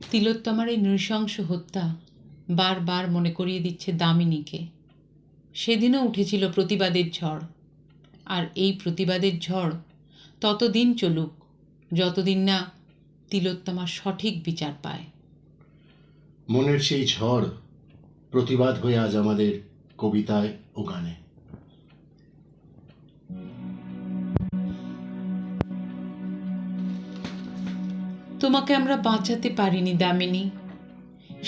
তিলোত্তমার এই নৃশংস হত্যা বারবার মনে করিয়ে দিচ্ছে দামিনীকে। সেদিনও উঠেছিল প্রতিবাদের ঝড়, আর এই প্রতিবাদের ঝড় ততদিন চলুক যতদিন না তিলোত্তমা সঠিক বিচার পায়। মনের সেই ঝড় প্রতিবাদ হয়ে আজ আমাদের কবিতায় ও গানে। তোমাকে আমরা বাঁচাতে পারিনি দামিনী।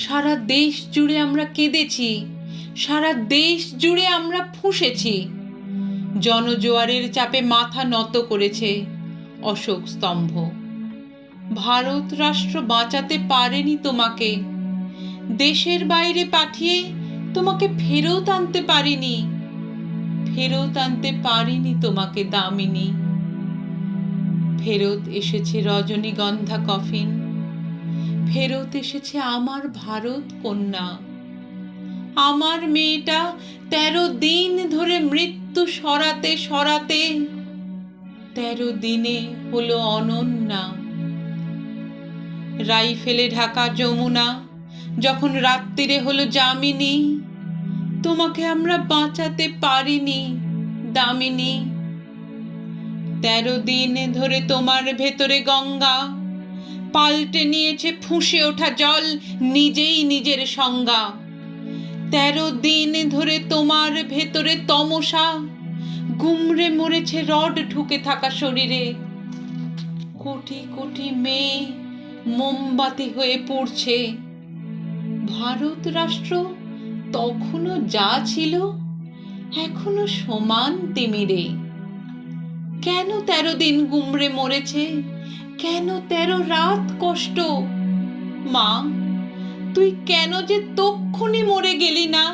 সারা দেশ জুড়ে আমরা কেঁদেছি, সারা দেশ জুড়ে আমরা ফুঁসেছি। জনজোয়ারের চাপে মাথা নত করেছে অশোক স্তম্ভ। ভারত রাষ্ট্র বাঁচাতে পারেনি তোমাকে। দেশের বাইরে পাঠিয়ে তোমাকে ফেরত আনতে পারিনি, ফেরত আনতে পারিনি তোমাকে দামিনী। ফেরত এসেছে রজনীগন্ধা কফিন, ফেরত এসেছে আমার ভারত কন্যা। আমার মেয়েটা 13 দিন ধরে মৃত্যু সরাতে সরাতে 13 দিনে হলো অনন্যা। রাইফেলে ঢাকা যমুনা যখন রাত্রিরে হলো যামিনী, তোমাকে আমরা বাঁচাতে পারিনি দামিনী। 13 দিন ধরে তোমার ভেতরে গঙ্গা পাল্টে নিয়েছে ফুঁসে ওঠা জল নিজেই নিজের সংজ্ঞা। 13 দিন ধরে তোমার ভেতরে তমসা গুমরে মরেছে রড ঢুকে থাকা শরীরে। কোটি কোটি মেয়ে মোমবাতি হয়ে পড়ছে। ভারত রাষ্ট্র তখনও যা ছিল এখনো সমান তিমিরে। কেন 13 দিন গুমরে মরেছে, কেন 13 রাত কষ্ট? মা, তুই কেন যে তক্ষুনি মরে গেলি না?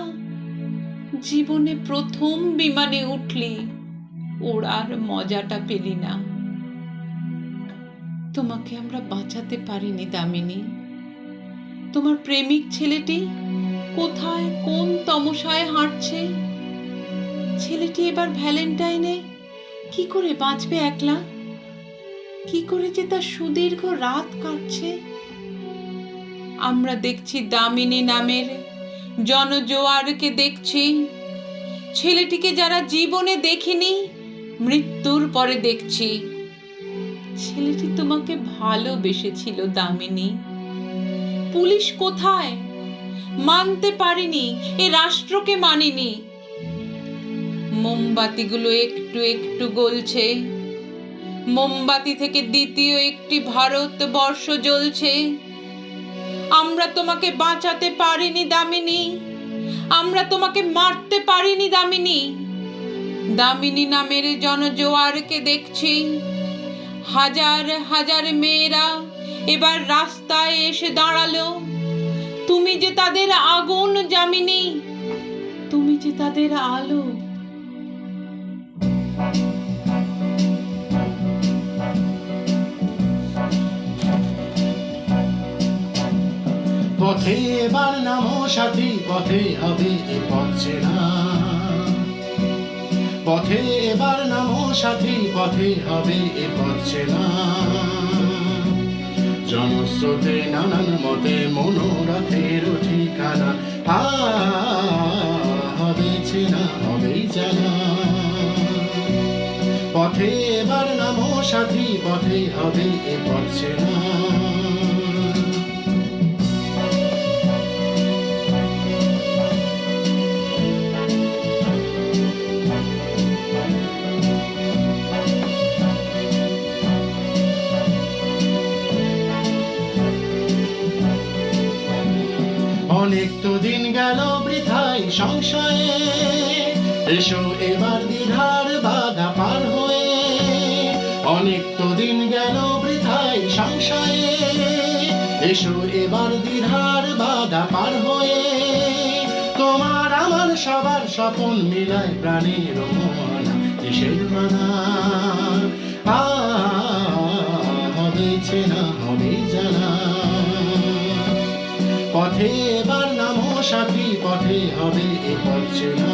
জীবনে প্রথম বিমানে উঠলি, ওড়ার মজাটা পেলি না। তোমাকে আমরা বাঁচাতে পারিনি দামিনী। তোমার প্রেমিক ছেলেটি কোথায় কোন তমসায় হাঁটছে? ছেলেটি এবার ভ্যালেন্টাইনে কি করে বাঁচবে একলা? কি করে যে তার সুদীর্ঘ রাত কাটছে? আমরা দেখছি দামিনী নামের জনজোয়ারকে দেখছি, ছেলেটিকে যারা জীবনে দেখিনি মৃত্যুর পরে দেখছি। ছেলেটি তোমাকে ভালোবেসেছিল দামিনী। পুলিশ কোথায়? মানতে পারিনি, এ রাষ্ট্রকে মানিনি। মোমবাতিগুলো একটু একটু গলছে, মোমবাতি থেকে দ্বিতীয় একটি ভারতবর্ষ জ্বলছে। আমরা তোমাকে বাঁচাতে পারিনি দামিনী, আমরা তোমাকে মারতে পারিনি দামিনী। দামিনী নামের জনজোয়ারকে দেখছি, হাজার হাজার মেয়েরা এবার রাস্তায় এসে দাঁড়ালো। তুমি যে তাদের আগুন যামিনী, তুমি যে তাদের আলো। পথে এবার নামো সাথী, পথে হবে এ পথ চেনা। পথে এবার নামো সাথী, পথে হবে এ পথ চেনা। জনস্রোতে নানান মতে মনোরথের ঠিকানা হবে চেনা, হবেই জানা। পথে এবার নামো সাথী, পথে হবে এ পথ চেনা। অনেক তো দিন গেল বৃথায় সংশয়ে, এসো এবার দ্বিধার বাধা পার হয়ে। অনেক তো দিন গেল বৃথায় সংশয়ে, এসো এবার দ্বিধার বাধা পার হয়ে। তোমার আমার সবার স্বপন মিলায় প্রাণের মনা, দেশের মানা হবে চেনা, হবে জানা। পথে এবার নামো সাথী, পথে হবে এ পথ চেনা।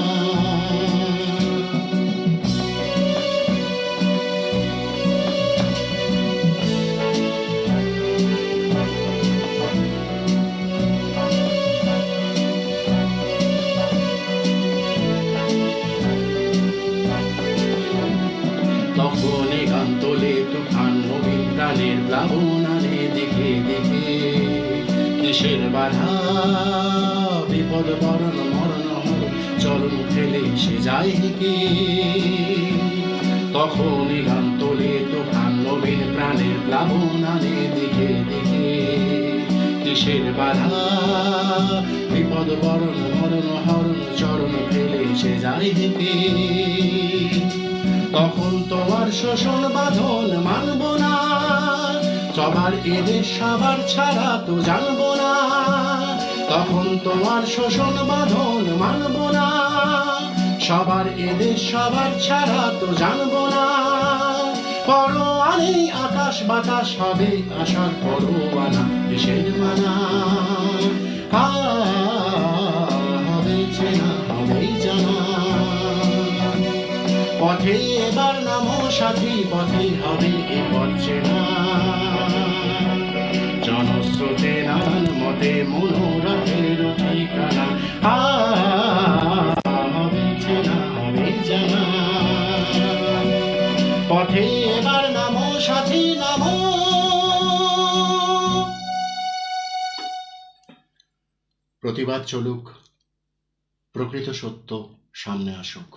থেকে কিসের বাধা বিপদ বরণ মরণ হরণ চরণ ফেলে সে যায় হেঁকে তখনই গান তোলে তুফান নবীন প্রাণের প্লাবন আনে দেখে দেখে কিসের বাধা বিপদ বরণ মরণ হরণ চরণ ফেলে সে যায় হেঁকে তখন তোমার শোষণ বাঁধন মানব না সবার এদের সবার ছাড়া তো জানবো না তখন তোমার শোষণ বাঁধন মানব না সবার এদের সবার ছাড়া তো জানবো না পরোয়ানে আকাশ বাতাস হবে আশার পরোয়ানা দেশের মানা হবে চেনা হবে জানা পথে এবার নামো সাথী পথে হবে এ পথ চেনা জনস্রোতে নানান মতে মনোরথের ঠিকানা হবে চেনা হবে জানা পথে এবার নামো সাথী নামো প্রতিবাদ চলুক প্রকৃত সত্য সামনে আসুক